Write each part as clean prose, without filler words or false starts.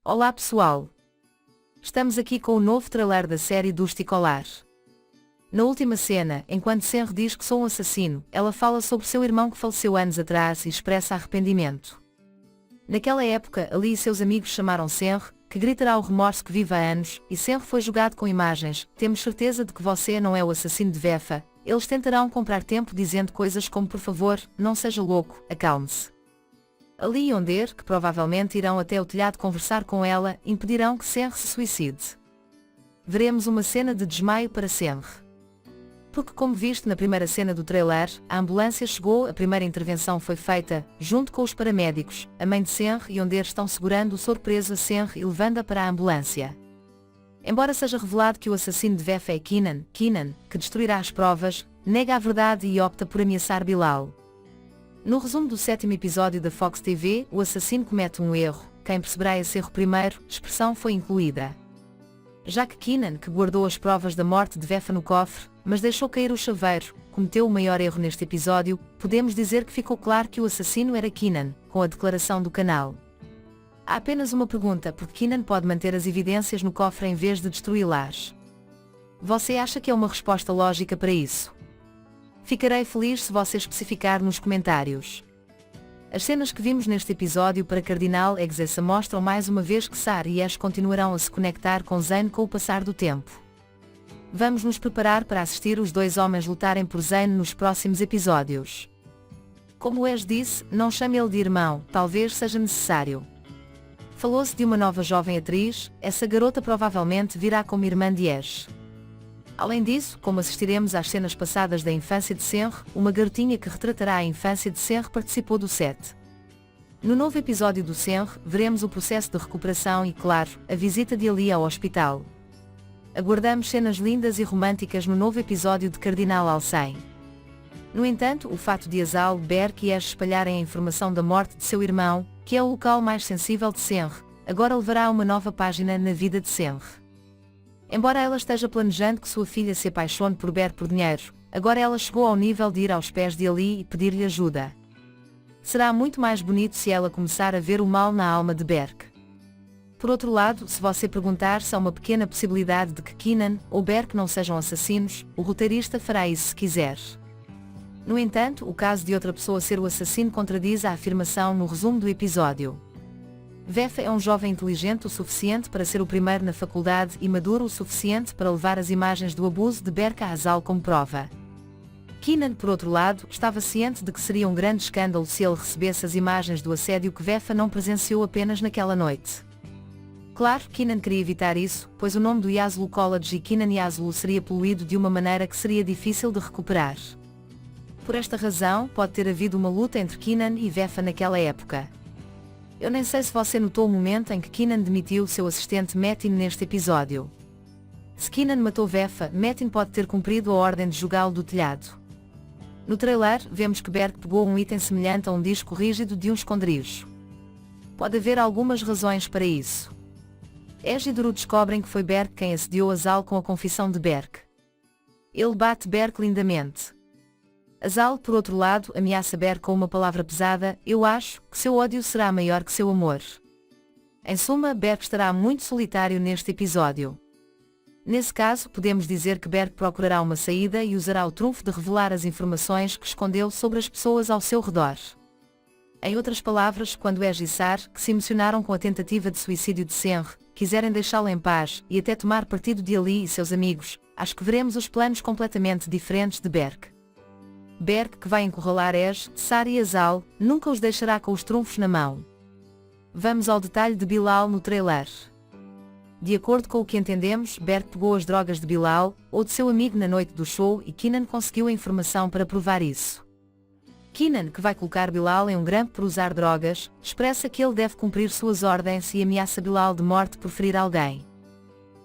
Olá pessoal! Estamos aqui com o novo trailer da série do Esticolar. Na última cena, enquanto Senri diz que sou um assassino, ela fala sobre seu irmão que faleceu anos atrás e expressa arrependimento. Naquela época, Ali e seus amigos chamaram Senri, que gritará o remorso que vive há anos, e Senri foi julgado com imagens: temos certeza de que você não é o assassino de Vefa. Eles tentarão comprar tempo dizendo coisas como: por favor, não seja louco, acalme-se. Ali e Yonderu, que provavelmente irão até o telhado conversar com ela, impedirão que Senri se suicide. Veremos uma cena de desmaio para Senri. Porque, como visto na primeira cena do trailer, a ambulância chegou, a primeira intervenção foi feita, junto com os paramédicos. A mãe de Senri e Yonderu estão segurando o soro preso a Senri e levando-a para a ambulância. Embora seja revelado que o assassino de Vefa é Keenan, que destruirá as provas, nega a verdade e opta por ameaçar Bilal. No resumo do 7º episódio da Fox TV, o assassino comete um erro. Quem perceberá esse erro primeiro, expressão foi incluída. Já que Keenan, que guardou as provas da morte de Vefa no cofre, mas deixou cair o chaveiro, cometeu o maior erro neste episódio, podemos dizer que ficou claro que o assassino era Keenan, com a declaração do canal. Há apenas uma pergunta: porque Keenan pode manter as evidências no cofre em vez de destruí-las? Você acha que é uma resposta lógica para isso? Ficarei feliz se você especificar nos comentários. As cenas que vimos neste episódio para Cardinal Exessa mostram mais uma vez que Sara e Ash continuarão a se conectar com Zane com o passar do tempo. Vamos nos preparar para assistir os dois homens lutarem por Zane nos próximos episódios. Como Ash disse, não chame ele de irmão, talvez seja necessário. Falou-se de uma nova jovem atriz, essa garota provavelmente virá como irmã de Ash. Além disso, como assistiremos às cenas passadas da infância de Senri, uma garotinha que retratará a infância de Senri participou do set. No novo episódio do Senri, veremos o processo de recuperação e, claro, a visita de Ali ao hospital. Aguardamos cenas lindas e românticas no novo episódio de Cardinal Alcém. No entanto, o fato de Azal, Berk e Ash espalharem a informação da morte de seu irmão, que é o local mais sensível de Senri, agora levará a uma nova página na vida de Senri. Embora ela esteja planejando que sua filha se apaixone por Berk por dinheiro, agora ela chegou ao nível de ir aos pés de Ali e pedir-lhe ajuda. Será muito mais bonito se ela começar a ver o mal na alma de Berk. Por outro lado, se você perguntar se há uma pequena possibilidade de que Keenan ou Berk não sejam assassinos, o roteirista fará isso se quiser. No entanto, o caso de outra pessoa ser o assassino contradiz a afirmação no resumo do episódio. Vefa é um jovem inteligente o suficiente para ser o primeiro na faculdade e maduro o suficiente para levar as imagens do abuso de Berk a Azal como prova. Keenan, por outro lado, estava ciente de que seria um grande escândalo se ele recebesse as imagens do assédio que Vefa não presenciou apenas naquela noite. Claro, Keenan queria evitar isso, pois o nome do Yazlu College e Keenan Yazlu seria poluído de uma maneira que seria difícil de recuperar. Por esta razão, pode ter havido uma luta entre Keenan e Vefa naquela época. Eu nem sei se você notou o momento em que Keenan demitiu seu assistente Metin neste episódio. Se Keenan matou Vefa, Metin pode ter cumprido a ordem de jogá-lo do telhado. No trailer, vemos que Berk pegou um item semelhante a um disco rígido de um esconderijo. Pode haver algumas razões para isso. Ash e Duru descobrem que foi Berk quem assediou Azal com a confissão de Berk. Ele bate Berk lindamente. Azal, por outro lado, ameaça Berk com uma palavra pesada: eu acho que seu ódio será maior que seu amor. Em suma, Berk estará muito solitário neste episódio. Nesse caso, podemos dizer que Berk procurará uma saída e usará o trunfo de revelar as informações que escondeu sobre as pessoas ao seu redor. Em outras palavras, quando Ash e Sara, que se emocionaram com a tentativa de suicídio de Senri, quiserem deixá-lo em paz e até tomar partido de Ali e seus amigos, acho que veremos os planos completamente diferentes de Berk. Berk, que vai encurralar Ash, Sara e Azal, nunca os deixará com os trunfos na mão. Vamos ao detalhe de Bilal no trailer. De acordo com o que entendemos, Berk pegou as drogas de Bilal, ou de seu amigo na noite do show, e Keenan conseguiu a informação para provar isso. Keenan, que vai colocar Bilal em um grampo por usar drogas, expressa que ele deve cumprir suas ordens e ameaça Bilal de morte por ferir alguém.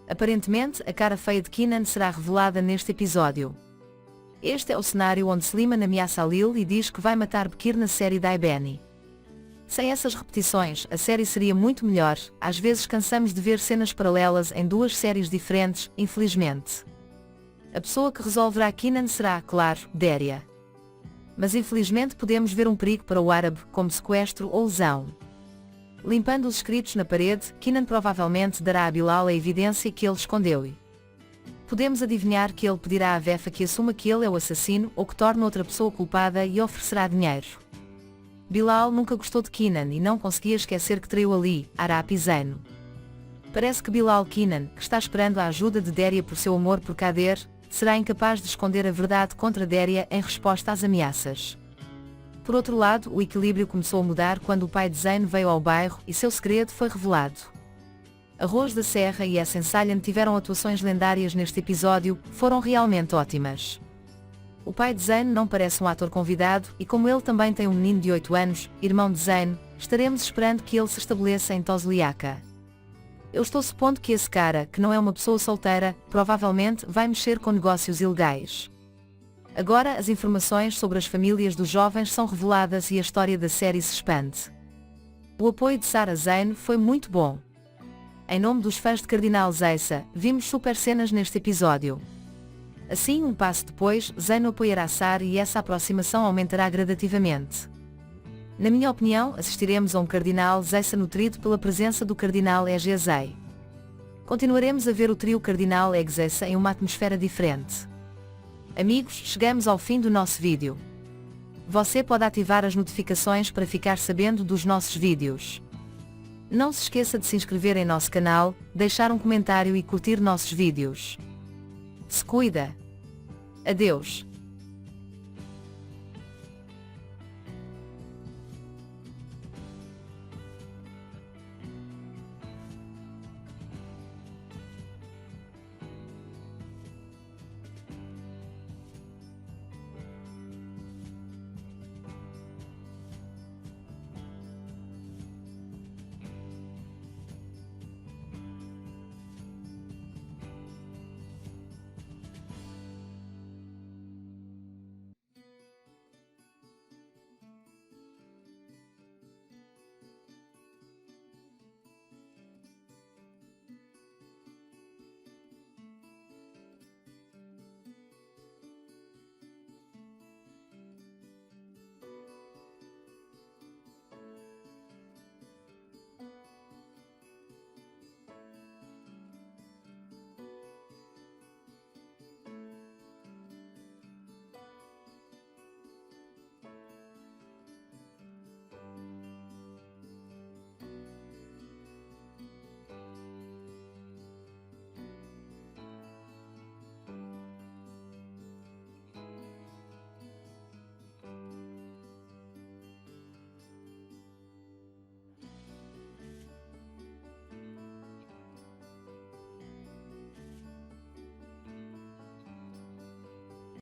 Aparentemente, a cara feia de Keenan será revelada neste episódio. Este é o cenário onde Slimane ameaça Lil e diz que vai matar Bekir na série da Ibeni. Sem essas repetições, a série seria muito melhor. Às vezes cansamos de ver cenas paralelas em duas séries diferentes, infelizmente. A pessoa que resolverá Keenan será, claro, Deria. Mas infelizmente podemos ver um perigo para o árabe, como sequestro ou lesão. Limpando os escritos na parede, Kenan provavelmente dará a Bilal a evidência que ele escondeu. Podemos adivinhar que ele pedirá a Vefa que assuma que ele é o assassino ou que torne outra pessoa culpada e oferecerá dinheiro. Bilal nunca gostou de Kenan e não conseguia esquecer que traiu Ali, Arap e Zaino. Parece que Bilal Kenan, que está esperando a ajuda de Deria por seu amor por Kader, será incapaz de esconder a verdade contra Deria em resposta às ameaças. Por outro lado, o equilíbrio começou a mudar quando o pai de Zaino veio ao bairro e seu segredo foi revelado. Arroz da Serra e Essen Salyan tiveram atuações lendárias neste episódio, foram realmente ótimas. O pai de Zaino não parece um ator convidado e como ele também tem um menino de 8 anos, irmão de Zaino, estaremos esperando que ele se estabeleça em Tozliaka. Eu estou supondo que esse cara, que não é uma pessoa solteira, provavelmente vai mexer com negócios ilegais. Agora as informações sobre as famílias dos jovens são reveladas e a história da série se expande. O apoio de Sara Zaino foi muito bom. Em nome dos fãs de Cardinal Zeissa, vimos super cenas neste episódio. Assim, um passo depois, Zaino apoiará Sara e essa aproximação aumentará gradativamente. Na minha opinião, assistiremos a um Cardinal Zeissa nutrido pela presença do Cardinal Egezei. Continuaremos a ver o trio Cardinal Egzeissa em uma atmosfera diferente. Amigos, chegamos ao fim do nosso vídeo. Você pode ativar as notificações para ficar sabendo dos nossos vídeos. Não se esqueça de se inscrever em nosso canal, deixar um comentário e curtir nossos vídeos. Se cuida! Adeus!